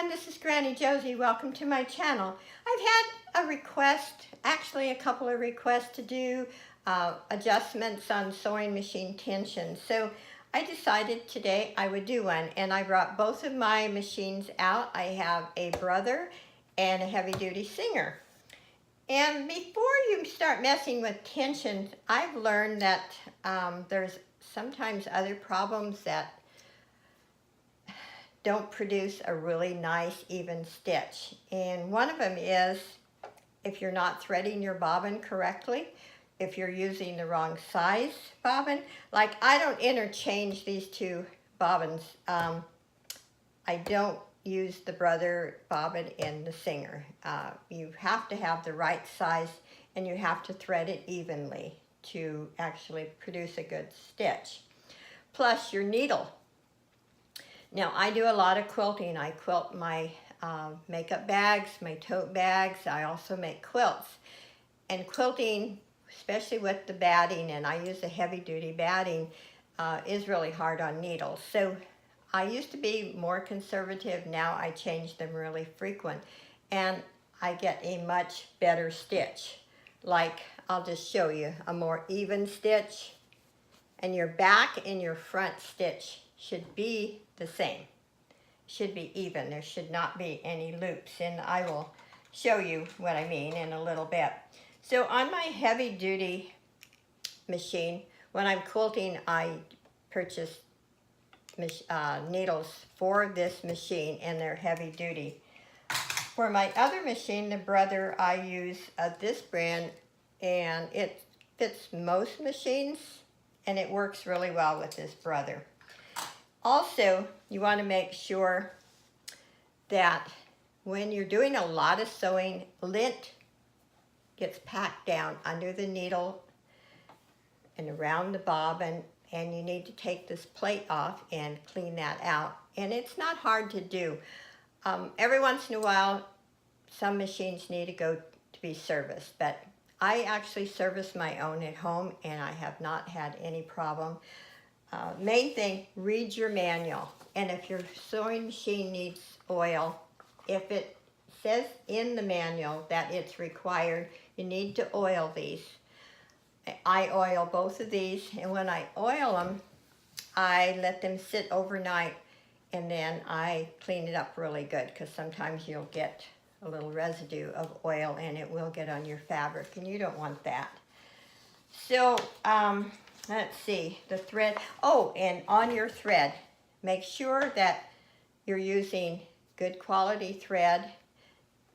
everyone, this is Granny Josie. Welcome to my channel. I've had a request, actually a couple of requests to do adjustments on sewing machine tension. So I decided today I would do one, and I brought both of my machines out. I have a Brother and a heavy duty Singer. And before you start messing with tension, I've learned that there's sometimes other problems that don't produce a really nice even stitch. And one of them is if you're not threading your bobbin correctly, if you're using the wrong size bobbin. Like, I don't interchange these two bobbins. I don't use the Brother bobbin and the Singer. You have to have the right size, and you have to thread it evenly to actually produce a good stitch. Plus your needle. Now, I do a lot of quilting. I quilt my makeup bags, my tote bags. I also make quilts. And quilting, especially with the batting, and I use a heavy-duty batting, is really hard on needles. So I used to be more conservative. Now I change them really frequent. And I get a much better stitch. Like, I'll just show you a more even stitch. And your back and your front stitch should be the same. Should be even. There should not be any loops, and I will show you what I mean in a little bit. So on my heavy duty machine, when I'm quilting, I purchase needles for this machine, and they're heavy duty. For my other machine, the Brother, I use this brand, and it fits most machines, and it works really well with this Brother. Also, you want to make sure that when you're doing a lot of sewing, lint gets packed down under the needle and around the bobbin, and you need to take this plate off and clean that out. And it's not hard to do. Every once in a while, some machines need to go to be serviced, but I actually service my own at home, and I have not had any problem. Main thing, read your manual. And if your sewing machine needs oil, if it says in the manual that it's required, you need to oil these. I oil both of these, and when I oil them, I let them sit overnight, and then I clean it up really good, because sometimes you'll get a little residue of oil, and it will get on your fabric, and you don't want that. So, let's see, the thread. Oh, and on your thread, make sure that you're using good quality thread.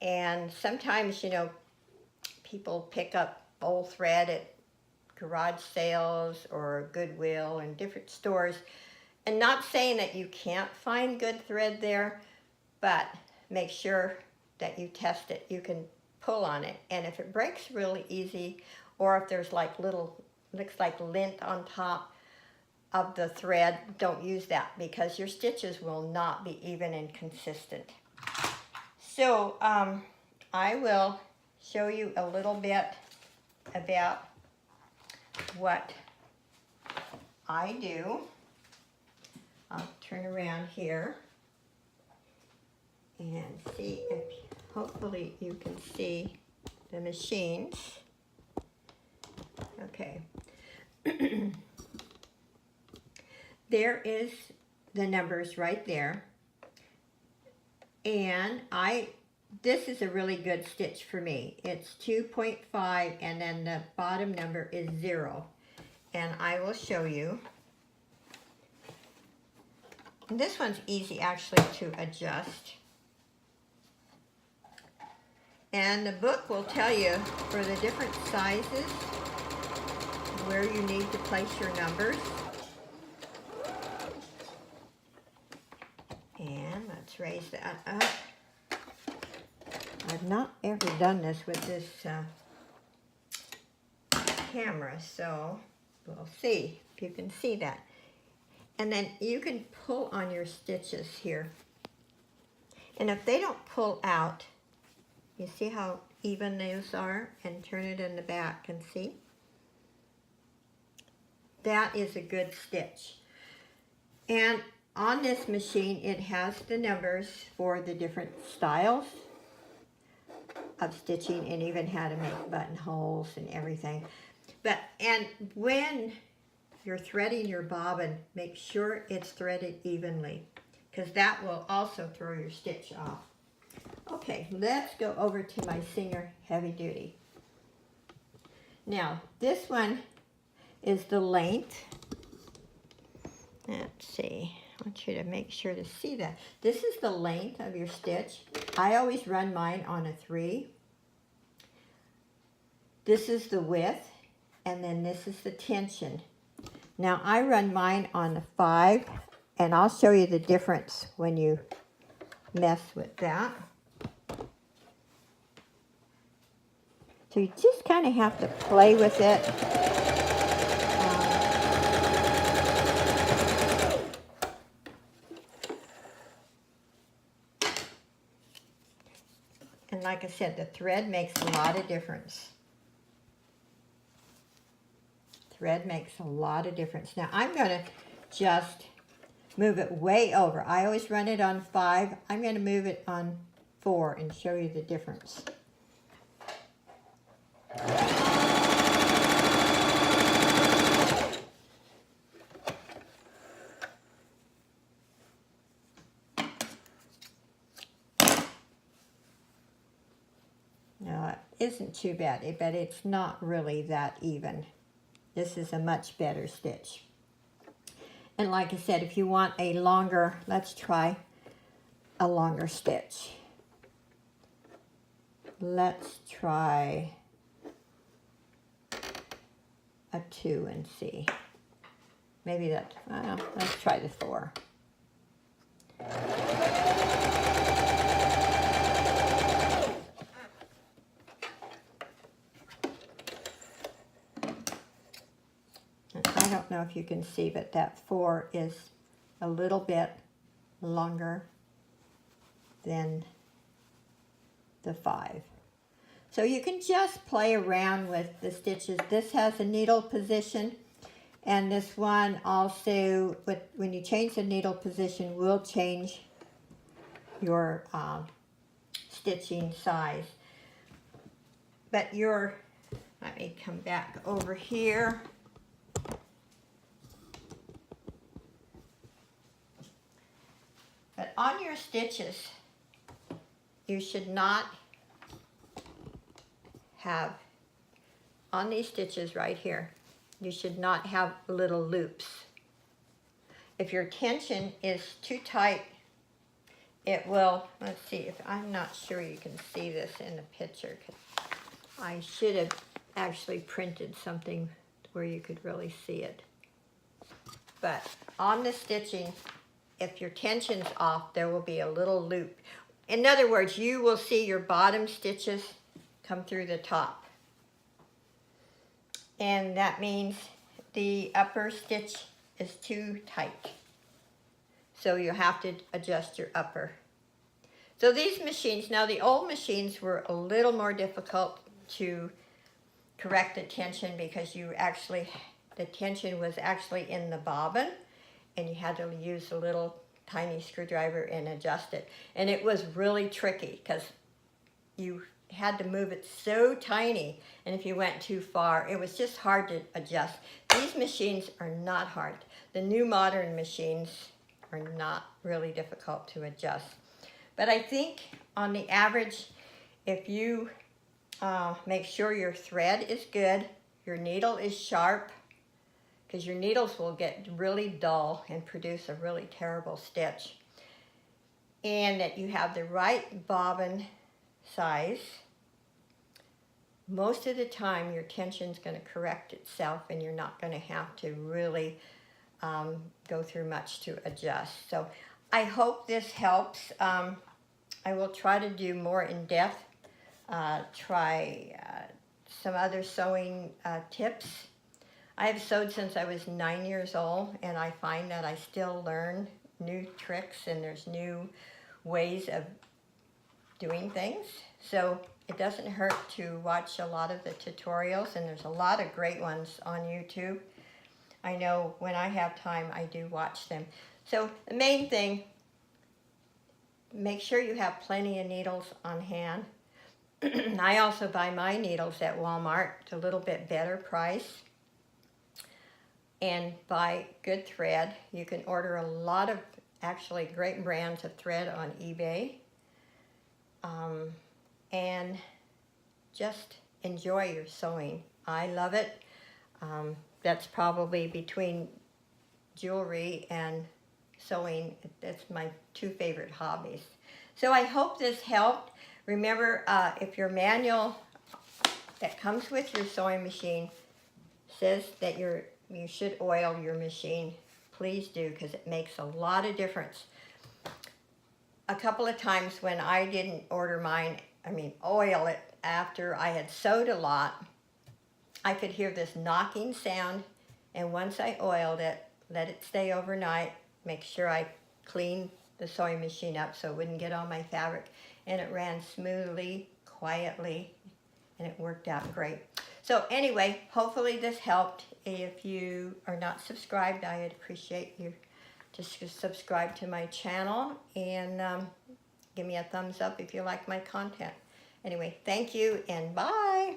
And sometimes, you know, people pick up old thread at garage sales or Goodwill and different stores. And not saying that you can't find good thread there, but make sure that you test it. You can pull on it. And if it breaks really easy, or if there's like little, looks like lint on top of the thread, don't use that, because your stitches will not be even and consistent. So I will show you a little bit about what I do. I'll turn around here and see if, hopefully you can see the machines. Okay. There is the numbers right there. And this is a really good stitch for me. It's 2.5, and then the bottom number is 0. And I will show you. And this one's easy actually to adjust. And the book will tell you for the different sizes where you need to place your numbers. And let's raise that up. I've not ever done this with this camera, so we'll see if you can see that. And then you can pull on your stitches here. And if they don't pull out, you see how even those are? And turn it in the back and see. That is a good stitch. And on this machine, it has the numbers for the different styles of stitching and even how to make buttonholes and everything. And when you're threading your bobbin, make sure it's threaded evenly, because that will also throw your stitch off. Okay, let's go over to my Singer Heavy Duty. Now, this one is the length. Let's see. I want you to make sure to see that. This is the length of your stitch. I always run mine on a 3. This is the width, and then this is the tension. Now, I run mine on a 5, and I'll show you the difference when you mess with that. So you just kind of have to play with it. And like I said, the thread makes a lot of difference. Thread makes a lot of difference. Now I'm going to just move it way over. I always run it on 5. I'm going to move it on 4 and show you the difference. Now, it isn't too bad, but it's not really that even. This is a much better stitch. And like I said, if you want a longer, let's try a longer stitch. Let's try a 2 and see. Maybe that, well, let's try the 4. I don't know if you can see, but that 4 is a little bit longer than the 5. So you can just play around with the stitches. This has a needle position, and this one also, when you change the needle position, will change your stitching size. But let me come back over here. But on your stitches, you should not have, on these stitches right here, you should not have little loops. If your tension is too tight, it will, let's see, if I'm not sure you can see this in the picture. I should have actually printed something where you could really see it. But on the stitching, if your tension's off, there will be a little loop. In other words, you will see your bottom stitches come through the top. And that means the upper stitch is too tight. So you have to adjust your upper. So these machines, now the old machines were a little more difficult to correct the tension, because the tension was actually in the bobbin, and you had to use a little tiny screwdriver and adjust it. And it was really tricky, because you had to move it so tiny, and if you went too far, it was just hard to adjust. These machines are not hard. The new modern machines are not really difficult to adjust. But I think on the average, if you make sure your thread is good, your needle is sharp, because your needles will get really dull and produce a really terrible stitch, and that you have the right bobbin size, most of the time your tension's going to correct itself, and you're not going to have to really go through much to adjust. So I hope this helps. I will try to do more in depth, try some other sewing tips. I have sewed since I was 9 years old, and I find that I still learn new tricks, and there's new ways of doing things. So it doesn't hurt to watch a lot of the tutorials, and there's a lot of great ones on YouTube. I know when I have time, I do watch them. So the main thing, make sure you have plenty of needles on hand. I also buy my needles at Walmart. It's a little bit better price. And buy good thread. You can order a lot of actually great brands of thread on eBay. And just enjoy your sewing. I love it. That's probably between jewelry and sewing, that's my two favorite hobbies. So I hope this helped. Remember, if your manual that comes with your sewing machine says that you should oil your machine, please do, because it makes a lot of difference. A couple of times when I didn't oil it after I had sewed a lot, I could hear this knocking sound, and once I oiled it, let it stay overnight, make sure I cleaned the sewing machine up so it wouldn't get on my fabric, and it ran smoothly, quietly, and it worked out great. So anyway, hopefully this helped. If you are not subscribed, I'd appreciate you just subscribe to my channel, and give me a thumbs up if you like my content. Anyway, thank you, and bye.